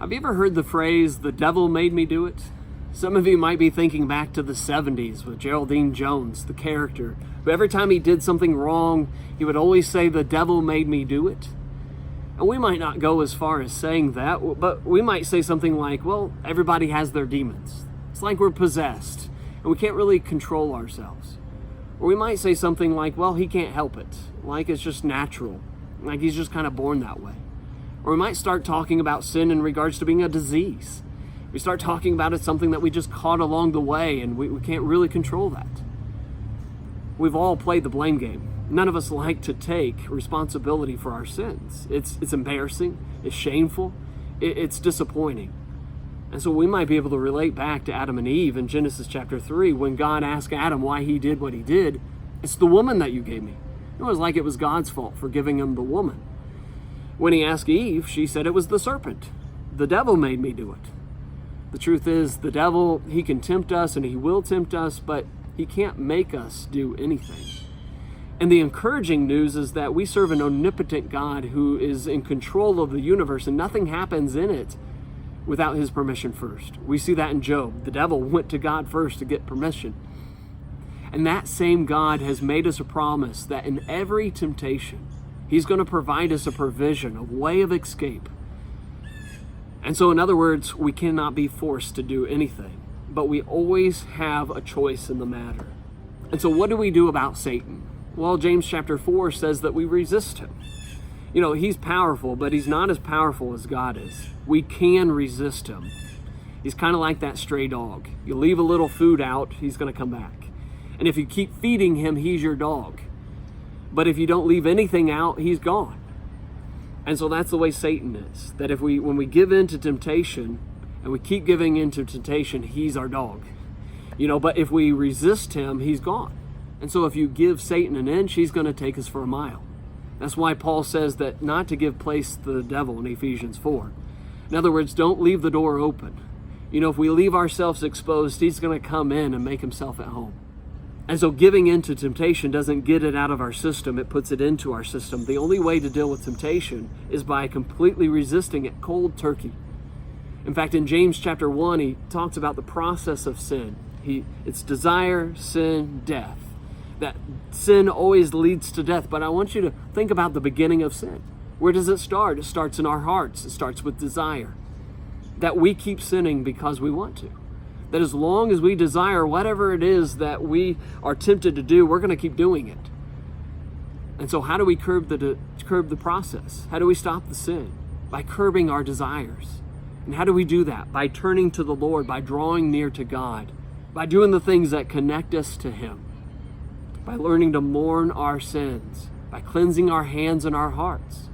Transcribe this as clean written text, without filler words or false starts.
Have you ever heard the phrase, "the devil made me do it"? Some of you might be thinking back to the 70s with Geraldine Jones, the character, who every time he did something wrong, he would always say, "the devil made me do it." And we might not go as far as saying that, but we might say something like, well, everybody has their demons. It's like we're possessed, and we can't really control ourselves. Or we might say something like, well, he can't help it, like it's just natural, like he's just kind of born that way. Or we might start talking about sin in regards to being a disease. We start talking about it something that we just caught along the way, and we can't really control that. We've all played the blame game. None of us like to take responsibility for our sins. It's embarrassing, it's shameful, it's disappointing. And so we might be able to relate back to Adam and Eve in Genesis chapter 3 when God asked Adam why he did what he did. It's the woman that you gave me. It was like it was God's fault for giving him the woman. When he asked Eve, she said it was the serpent. The devil made me do it. The truth is, the devil, he can tempt us and he will tempt us, but he can't make us do anything. And the encouraging news is that we serve an omnipotent God who is in control of the universe, and nothing happens in it without his permission first. We see that in Job. The devil went to God first to get permission. And that same God has made us a promise that in every temptation, he's going to provide us a provision, a way of escape. And so, in other words, we cannot be forced to do anything, but we always have a choice in the matter. And so what do we do about Satan? Well, James chapter 4 says that we resist him. You know, he's powerful, but he's not as powerful as God is. We can resist him. He's kind of like that stray dog. You leave a little food out, he's going to come back. And if you keep feeding him, he's your dog. But if you don't leave anything out, he's gone. And so that's the way Satan is. That when we give in to temptation, and we keep giving in to temptation, he's our dog. You know, but if we resist him, he's gone. And so if you give Satan an inch, he's going to take us for a mile. That's why Paul says that not to give place to the devil in Ephesians 4. In other words, don't leave the door open. You know, if we leave ourselves exposed, he's going to come in and make himself at home. And so giving in to temptation doesn't get it out of our system, it puts it into our system. The only way to deal with temptation is by completely resisting it cold turkey. In fact, in James chapter 1, he talks about the process of sin. It's desire, sin, death. That sin always leads to death, but I want you to think about the beginning of sin. Where does it start? It starts in our hearts. It starts with desire. That we keep sinning because we want to. That as long as we desire whatever it is that we are tempted to do, we're going to keep doing it. And so how do we curb the process? How do we stop the sin? By curbing our desires. And how do we do that? By turning to the Lord, by drawing near to God, by doing the things that connect us to him, by learning to mourn our sins, by cleansing our hands and our hearts.